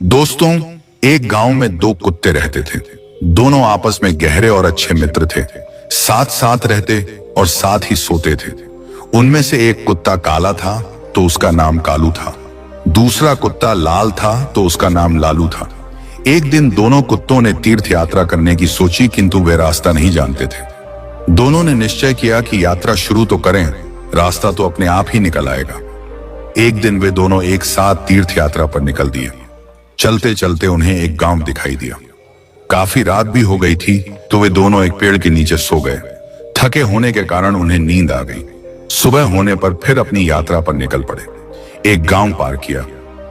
दोस्तों, एक गांव में दो कुत्ते रहते थे। दोनों आपस में गहरे और अच्छे मित्र थे। साथ साथ रहते और साथ ही सोते थे। उनमें से एक कुत्ता काला था तो उसका नाम कालू था। दूसरा कुत्ता लाल था तो उसका नाम लालू था। एक दिन दोनों कुत्तों ने तीर्थ यात्रा करने की सोची, किंतु वे रास्ता नहीं जानते थे। दोनों ने निश्चय किया कि यात्रा शुरू तो करें, रास्ता तो अपने आप ही निकल आएगा। एक दिन वे दोनों एक साथ तीर्थ यात्रा पर निकल दिए। चलते चलते उन्हें एक गांव दिखाई दिया। काफी रात भी हो गई थी तो वे दोनों एक पेड़ के नीचे सो गए। थके होने के कारण उन्हें नींद आ गई। सुबह होने पर फिर अपनी यात्रा पर निकल पड़े। एक गांव पार किया।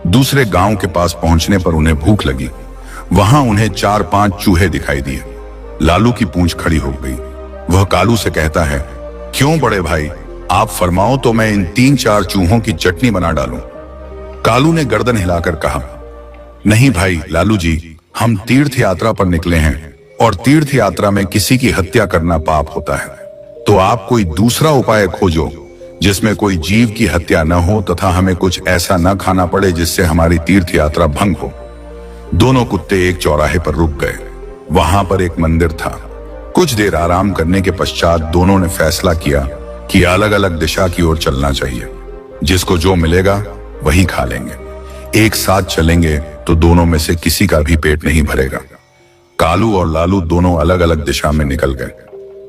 दूसरे गांव के पास पहुंचने पर उन्हें भूख लगी। वहां उन्हें 4-5 चूहे दिखाई दिए। लालू की पूंछ खड़ी हो गई। वह कालू से कहता है, क्यों बड़े भाई, आप फरमाओ तो मैं इन 3-4 चूहों की चटनी बना डालूं। कालू ने गर्दन हिलाकर कहा, नहीं भाई लालू जी, हम तीर्थ यात्रा पर निकले हैं और तीर्थ यात्रा में किसी की हत्या करना पाप होता है। तो आप कोई दूसरा उपाय खोजो जिसमें कोई जीव की हत्या न हो तथा हमें कुछ ऐसा न खाना पड़े जिससे हमारी तीर्थ यात्रा भंग हो। दोनों कुत्ते एक चौराहे पर रुक गए। वहां पर एक मंदिर था। कुछ देर आराम करने के पश्चात दोनों ने फैसला किया कि अलग अलग दिशा की ओर चलना चाहिए। जिसको जो मिलेगा वही खा लेंगे। एक साथ चलेंगे तो दोनों में से किसी का भी पेट नहीं भरेगा। कालू और लालू दोनों अलग अलग दिशा में निकल गए।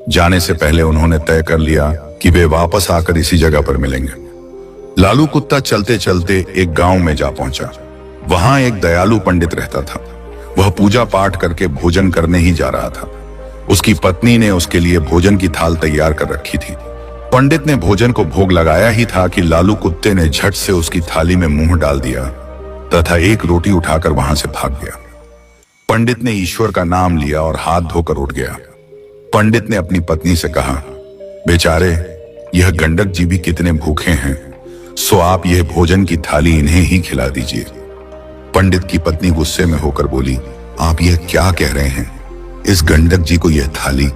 जाने से पहले उन्होंने तय कर लिया कि वे वापस आकर इसी जगह पर मिलेंगे। लालू कुत्ता चलते चलते एक गांव में जा पहुंचा। वहां एक दयालु पंडित रहता था। वह पूजा पाठ करके भोजन करने ही जा रहा था। उसकी पत्नी ने उसके लिए भोजन की थाल तैयार कर रखी थी। पंडित ने भोजन को भोग लगाया ही था कि लालू कुत्ते ने झट से उसकी थाली में मुंह डाल दिया तथा एक रोटी उठाकर वहां से भाग गया। पंडित ने ईश्वर का नाम लिया और हाथ धोकर उठ गया। पंडित ने अपनी पत्नी से कहा, बेचारे यह गंडक जी भी कितने भूखे हैं, सो आप यह भोजन की थाली इन्हें ही खिला दीजिए। पंडित की पत्नी गुस्से में होकर बोली, आप यह क्या कह रहे हैं? इस गंडक जी को यह थाली,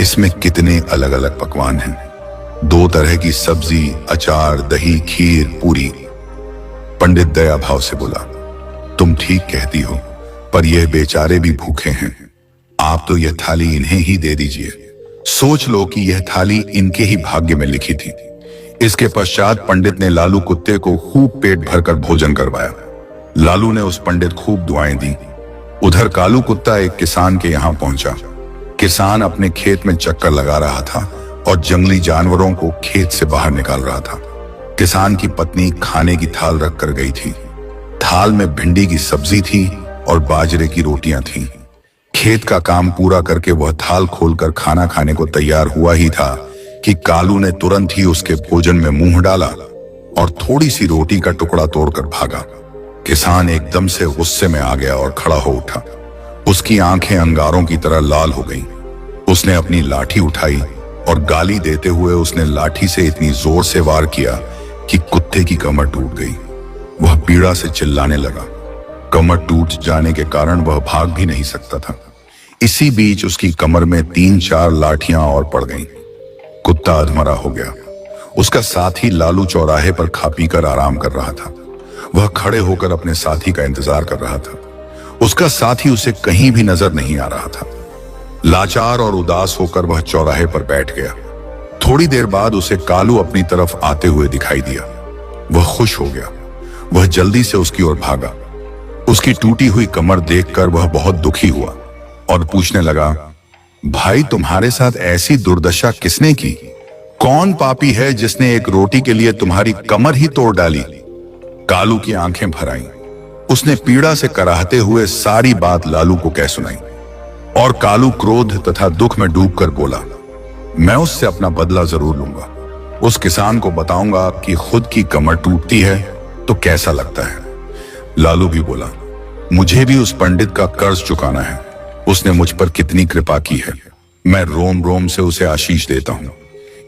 इसमें कितने अलग अलग पकवान हैं। 2 तरह की सब्जी, अचार, दही, खीर, पूरी। पंडित दया भाव से बोला, तुम ठीक कहती हो, पर यह बेचारे भी भूखे हैं। आप तो यह थाली इन्हें ही दे दीजिए। सोच लो कि यह थाली इनके ही भाग्य में लिखी थी। इसके पश्चात पंडित ने लालू कुत्ते को खूब पेट भरकर भोजन करवाया। लालू ने उस पंडित खूब दुआएं दी। उधर कालू कुत्ता एक किसान के यहाँ पहुंचा। किसान अपने खेत में चक्कर लगा रहा था और जंगली जानवरों को खेत से बाहर निकाल रहा था। किसान की पत्नी खाने की थाल रख कर गई थी। थाल में भिंडी की सब्जी थी और बाजरे की रोटियां थीं। खेत का काम पूरा करके वह थाल खोलकर खाना खाने को तैयार हुआ ही था कि कालू ने तुरंत ही उसके भोजन में मुंह डाला और थोड़ी सी रोटी का टुकड़ा तोड़कर भागा। किसान एकदम से गुस्से में आ गया और खड़ा हो उठा। उसकी आंखें अंगारों की तरह लाल हो गईं। उसने अपनी लाठी उठाई और गाली देते हुए उसने लाठी से इतनी जोर से वार किया कि कुत्ते की कमर टूट गई। वह पीड़ा से चिल्लाने लगा। कमर टूट जाने के कारण वह भाग भी नहीं सकता था। इसी बीच उसकी कमर में 3-4 लाठियां और पड़ गईं। कुत्ता अधमरा हो गया। उसका साथी लालू चौराहे पर खा पी कर आराम कर रहा था। वह खड़े होकर अपने साथी का इंतजार कर रहा था। उसका साथी उसे कहीं भी नजर नहीं आ रहा था। लाचार और उदास होकर वह चौराहे पर बैठ गया। थोड़ी देर बाद उसे कालू अपनी तरफ आते हुए दिखाई दिया। वह खुश हो गया। वह जल्दी से उसकी ओर भागा। उसकी टूटी हुई कमर देखकर वह बहुत दुखी हुआ और पूछने लगा, भाई तुम्हारे साथ ऐसी दुर्दशा किसने की? कौन पापी है जिसने एक रोटी के लिए तुम्हारी कमर ही तोड़ डाली? कालू की आंखें भर आईं। उसने पीड़ा से कराहते हुए सारी बात लालू को कह सुनाई और कालू क्रोध तथा दुख में डूबकर बोला, मैं उससे अपना बदला जरूर लूंगा। उस किसान को बताऊंगा कि खुद की कमर टूटती है तो कैसा लगता है। लालू भी बोला, मुझे भी उस पंडित का कर्ज चुकाना है। उसने मुझ पर कितनी कृपा की है। मैं रोम रोम से उसे आशीष देता हूं।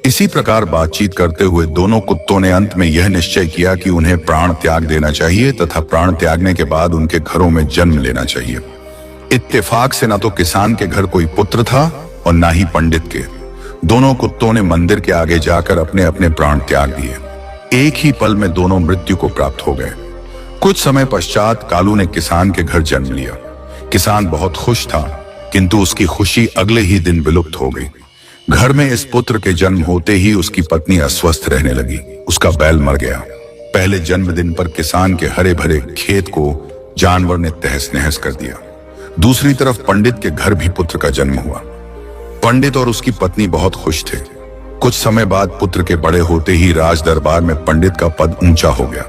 इसी प्रकार बातचीत करते हुए दोनों कुत्तों ने अंत में यह निश्चय किया कि उन्हें प्राण त्याग देना चाहिए तथा प्राण त्यागने के बाद उनके घरों में जन्म लेना चाहिए। इत्तेफाक से न तो किसान के घर कोई पुत्र था और न ही पंडित के। दोनों कुत्तों ने मंदिर के आगे जाकर अपने अपने प्राण त्याग दिए। एक ही पल में दोनों मृत्यु को प्राप्त हो गए। कुछ समय पश्चात कालू ने किसान के घर जन्म लिया। किसान बहुत खुश था, किंतु उसकी खुशी अगले ही दिन विलुप्त हो गई। घर में इस पुत्र के जन्म होते ही उसकी पत्नी अस्वस्थ रहने लगी। उसका बैल मर गया। पहले जन्मदिन पर किसान के हरे भरे खेत को जानवर ने तहस नहस कर दिया। दूसरी तरफ पंडित के घर भी पुत्र का जन्म हुआ। पंडित और उसकी पत्नी बहुत खुश थे। कुछ समय बाद पुत्र के बड़े होते ही राज दरबार में पंडित का पद ऊंचा हो गया।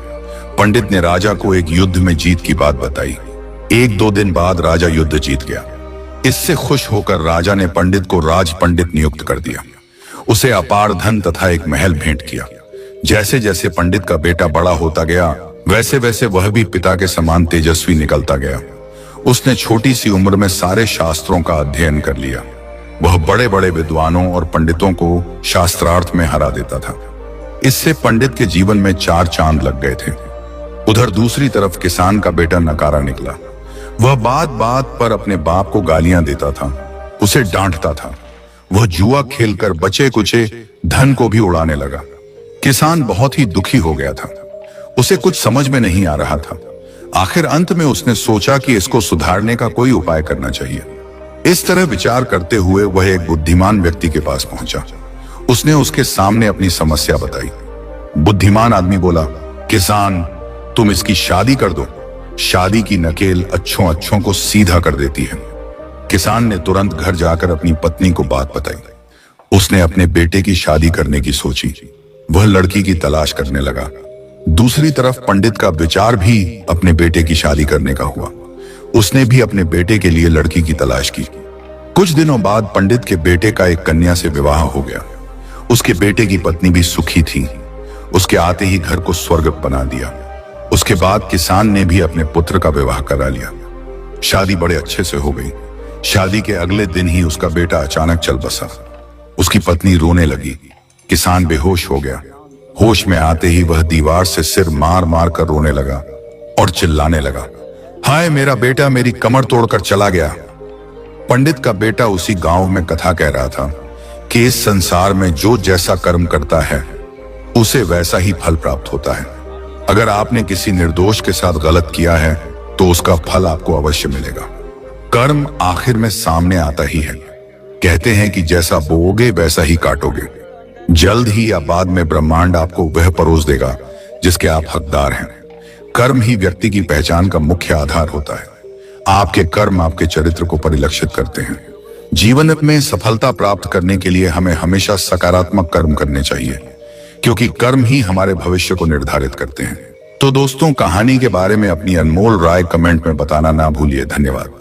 पंडित ने राजा को एक युद्ध में जीत की बात बताई। 1-2 दिन बाद राजा युद्ध जीत गया। इससे खुश होकर राजा ने पंडित को राज पंडित नियुक्त कर दिया। उसे अपार धन तथा एक महल भेंट किया। जैसे जैसे पंडित का बेटा बड़ा होता गया, वैसे वैसे वह भी पिता के समान तेजस्वी निकलता गया। उसने छोटी सी उम्र में सारे शास्त्रों का अध्ययन कर लिया। वह बड़े बड़े विद्वानों और पंडितों को शास्त्रार्थ में हरा देता था। इससे पंडित के जीवन में 4 चांद लग गए थे। उधर दूसरी तरफ किसान का बेटा नकारा निकला। वह बात बात पर अपने बाप को गालियां देता था, उसे डांटता था। वह जुआ खेलकर बचे कुचे धन को भी उड़ाने लगा। किसान बहुत ही दुखी हो गया था। उसे कुछ समझ में नहीं आ रहा था। आखिर अंत में उसने सोचा कि इसको सुधारने का कोई उपाय करना चाहिए। इस तरह विचार करते हुए वह एक बुद्धिमान व्यक्ति के पास पहुंचा। उसने उसके सामने अपनी समस्या बताई। बुद्धिमान आदमी बोला, किसान, तुम इसकी शादी कर दो। शादी की नकेल अच्छों अच्छों को सीधा कर देती है। किसान ने तुरंत घर जाकर अपनी पत्नी को बात बताई। उसने अपने बेटे की शादी करने की सोची। वह लड़की की तलाश करने लगा। दूसरी तरफ पंडित का विचार भी अपने बेटे की शादी करने का हुआ। उसने भी अपने बेटे के लिए लड़की की तलाश की। कुछ दिनों बाद पंडित के बेटे का एक कन्या से विवाह हो गया। उसके बेटे की पत्नी भी सुखी थी। उसके आते ही घर को स्वर्ग बना दिया। उसके बाद किसान ने भी अपने पुत्र का विवाह करा लिया। शादी बड़े अच्छे से हो गई। शादी के अगले दिन ही उसका बेटा अचानक चल बसा। उसकी पत्नी रोने लगी। किसान बेहोश हो गया। होश में आते ही वह दीवार से सिर मार मार कर रोने लगा और चिल्लाने लगा, हाय मेरा बेटा मेरी कमर तोड़कर चला गया। पंडित का बेटा उसी गांव में कथा कह रहा था कि इस संसार में जो जैसा कर्म करता है उसे वैसा ही फल प्राप्त होता है। अगर आपने किसी निर्दोष के साथ गलत किया है तो उसका फल आपको अवश्य मिलेगा। कर्म आखिर में सामने आता ही है। कहते हैं कि जैसा बोओगे वैसा ही काटोगे। जल्द ही या बाद में ब्रह्मांड आपको वह परोस देगा जिसके आप हकदार हैं। कर्म ही व्यक्ति की पहचान का मुख्य आधार होता है। आपके कर्म आपके चरित्र को परिलक्षित करते हैं। जीवन में सफलता प्राप्त करने के लिए हमें हमेशा सकारात्मक कर्म करने चाहिए, क्योंकि कर्म ही हमारे भविष्य को निर्धारित करते हैं। तो दोस्तों, कहानी के बारे में अपनी अनमोल राय कमेंट में बताना ना भूलिए। धन्यवाद।